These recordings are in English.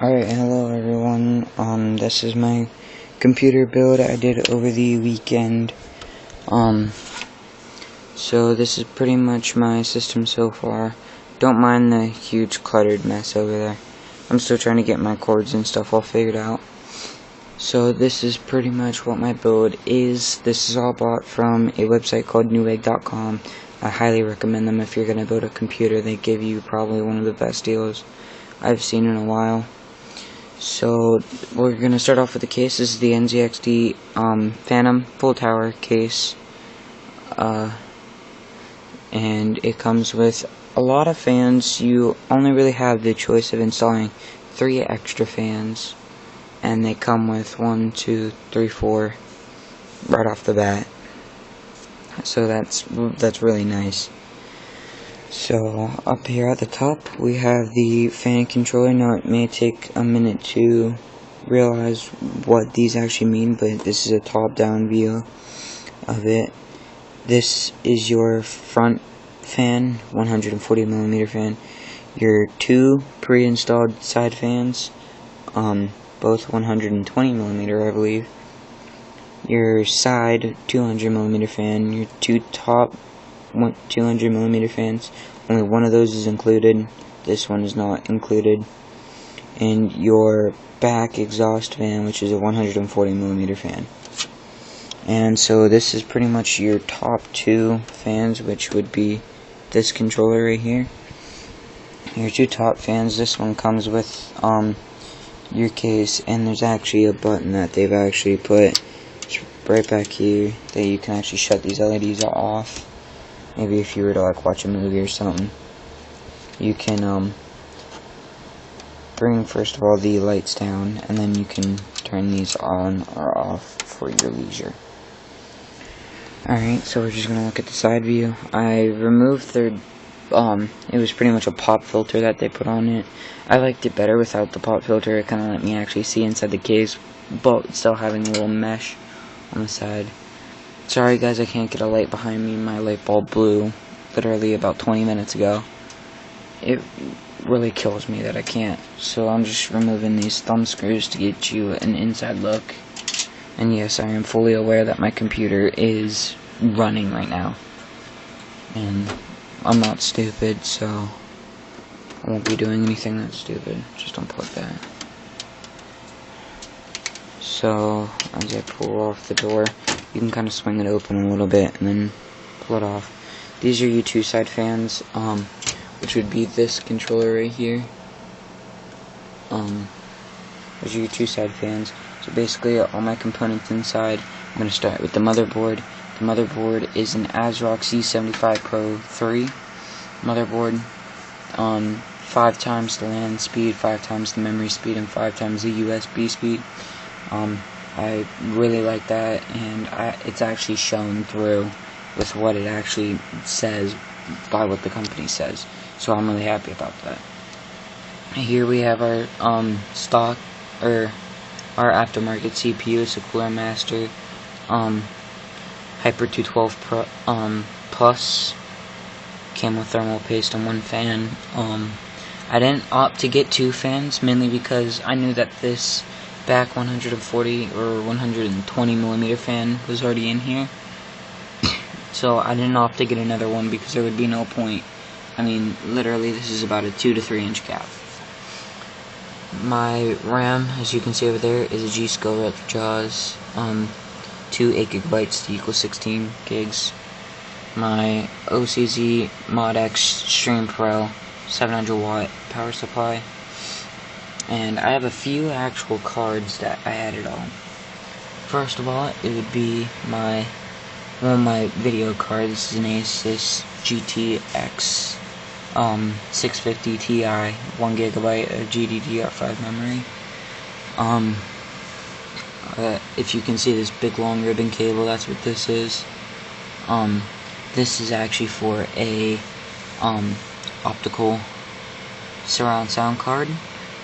Alright, hello everyone. This is my computer build I did over the weekend. So this is pretty much my system so far. Don't mind the huge cluttered mess over there. I'm still trying to get my cords and stuff all figured out. So this is pretty much what my build is. This is all bought from a website called newegg.com. I highly recommend them if you're going to build a computer. They give you probably one of the best deals I've seen in a while. So we're going to start off with the case. This is the NZXT Phantom full tower case, and it comes with a lot of fans. You only really have the choice of installing 3 extra fans, and they come with 1, 2, 3, 4 right off the bat. So that's really nice. So up here at the top we have the fan controller. Now it may take a minute to realize what these actually mean, but this is a top-down view of it. This is your front fan, 140mm fan. Your 2 pre-installed side fans, both 120mm I believe. Your side 200mm fan, your 2 top 200mm fans, only one of those is included, this one is not included, and your back exhaust fan, which is a 140mm fan. And so this is pretty much your top 2 fans, which would be this controller right here. Your 2 top fans, this one comes with your case, and there's actually a button that they've actually put right back here that you can actually shut these LEDs off. Maybe if you were to like watch a movie or something, you can bring first of all the lights down, and then you can turn these on or off for your leisure. Alright, so we're just gonna look at the side view. I removed their it was pretty much a pop filter that they put on it. I liked it better without the pop filter. It kinda let me actually see inside the case, but still having a little mesh on the side. Sorry guys, I can't get a light behind me. My light bulb blew literally about 20 minutes ago. It really kills me that I can't. So I'm just removing these thumb screws to get you an inside look. And yes, I am fully aware that my computer is running right now. And I'm not stupid, so I won't be doing anything that's stupid. Just unplug that. So as I pull off the door, you can kind of swing it open a little bit and then pull it off. These are your 2 side fans, which would be this controller right here. Those are your 2 side fans. So basically all my components inside, I'm going to start with the motherboard. The motherboard is an AsRock Z75 Pro3 motherboard. 5 times the LAN speed, 5 times the memory speed, and 5 times the USB speed. I really like that, and it's actually shown through with what it actually says by what the company says, so I'm really happy about that. Here we have our stock, or our aftermarket CPU. It's a Coolermaster Hyper 212 Pro, Plus. Came with thermal paste and 1 fan. I didn't opt to get 2 fans, mainly because I knew that this back 140 or 120mm fan was already in here. So I didn't opt to get another one because there would be no point. I mean, literally this is about a 2 to 3 inch gap. My RAM, as you can see over there, is a G.Skill Ripjaws, 2 8GB to equal 16 gigs. My OcZ ModX Stream Pro 700-watt power supply. And I have a few actual cards that I added on. First of all, it would be one of my video cards. This is an Asus GTX 650 Ti, 1GB of GDDR5 memory. If you can see this big long ribbon cable, that's what this is. This is actually for a optical surround sound card.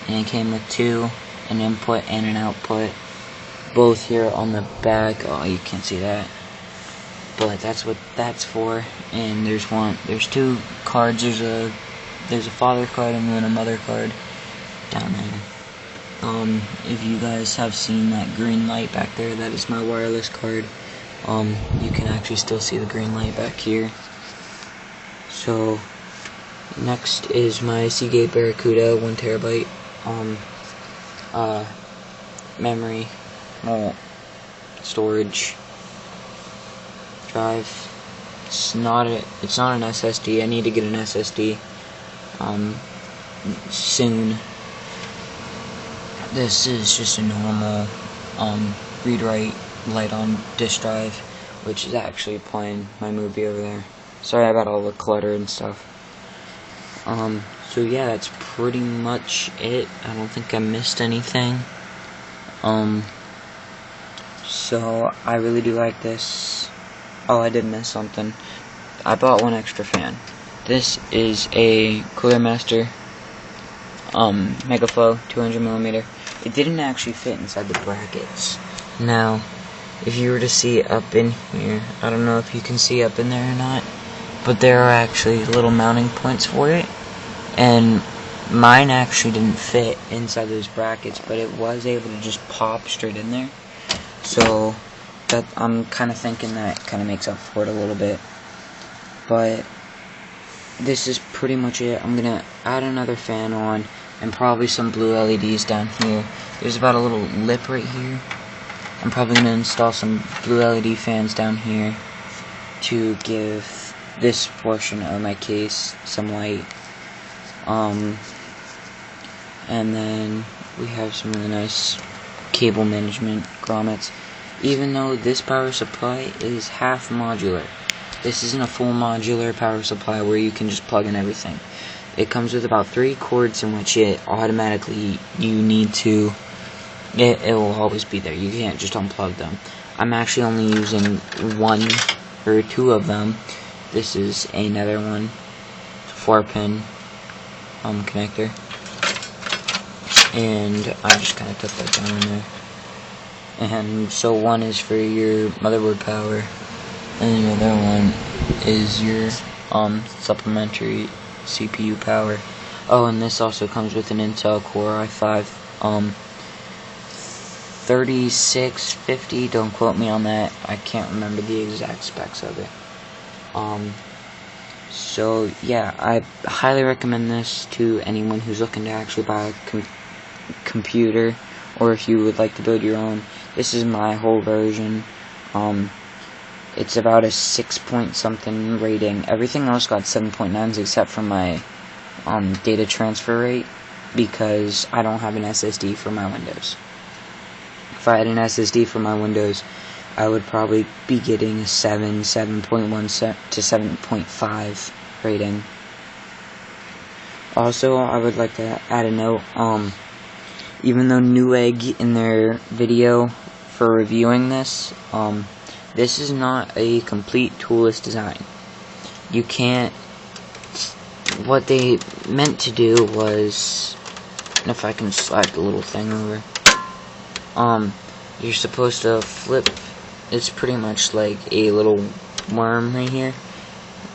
And it came with 2, an input and an output, both here on the back. Oh, you can't see that, but that's what that's for. And there's 2 cards. There's a father card and then a mother card down there. if you guys have seen that green light back there, that is my wireless card. You can actually still see the green light back here. So next is my Seagate Barracuda 1TB memory, storage drive. It's not an SSD. I need to get an SSD soon. This is just a normal read-write light on disk drive, which is actually playing my movie over there. Sorry about all the clutter and stuff. So yeah, that's pretty much it. I don't think I missed anything. So I really do like this. Oh, I did miss something. I bought one extra fan. This is a Coolermaster Megaflow 200mm. It didn't actually fit inside the brackets. Now, if you were to see up in here, I don't know if you can see up in there or not, but there are actually little mounting points for it, and mine actually didn't fit inside those brackets, but it was able to just pop straight in there. So that I'm kind of thinking that kind of makes up for it a little bit. But this is pretty much it. I'm gonna add another fan on and probably some blue LEDs down here. There's about a little lip right here. I'm probably gonna install some blue LED fans down here to give this portion of my case some light. And then we have some really nice cable management grommets. Even though this power supply is half modular, this isn't a full modular power supply where you can just plug in everything. It comes with about 3 cords in which it automatically it will always be there. You can't just unplug them. I'm actually only using 1 or 2 of them. This is another one, 4-pin connector, and I just kind of took that down in there. And so one is for your motherboard power, and the other one is your supplementary CPU power. Oh, and this also comes with an Intel Core i5 3650. Don't quote me on that. I can't remember the exact specs of it. So yeah, I highly recommend this to anyone who's looking to actually buy a computer, or if you would like to build your own. This is my whole version. It's about a 6-point-something rating. Everything else got 7.9s except for my data transfer rate, because I don't have an SSD for my Windows. If I had an SSD for my Windows, I would probably be getting a 7.1 to 7.5 rating. Also, I would like to add a note. Even though Newegg in their video for reviewing this, this is not a complete toolless design. You can't. What they meant to do was, if I can slide the little thing over, you're supposed to flip. It's pretty much like a little worm right here,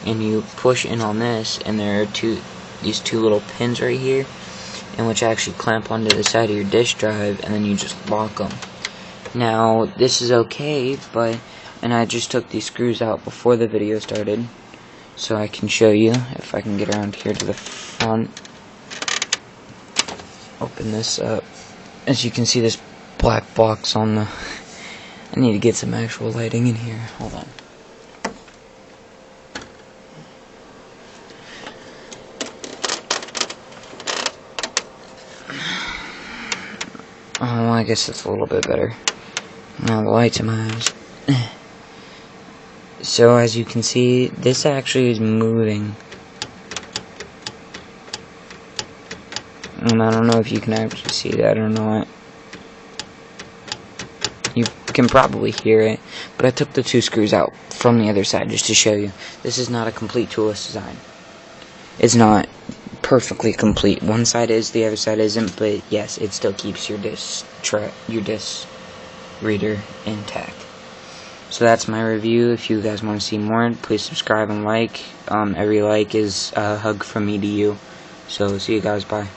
and you push in on this, and there are these two little pins right here, in which actually clamp onto the side of your disk drive, and then you just lock them. Now, this is okay, and I just took these screws out before the video started, so I can show you, if I can get around here to the front. Open this up. As you can see, this black box on the... I need to get some actual lighting in here. Hold on. Oh, I guess it's a little bit better. Now the light's in my eyes. So as you can see, this actually is moving. And I don't know if you can actually see that or not. You can probably hear it, but I took the 2 screws out from the other side just to show you. This is not a complete toolless design. It's not perfectly complete. One side is, the other side isn't, but yes, it still keeps your disk reader intact. So that's my review. If you guys want to see more, please subscribe and like. Every like is a hug from me to you. So see you guys, bye.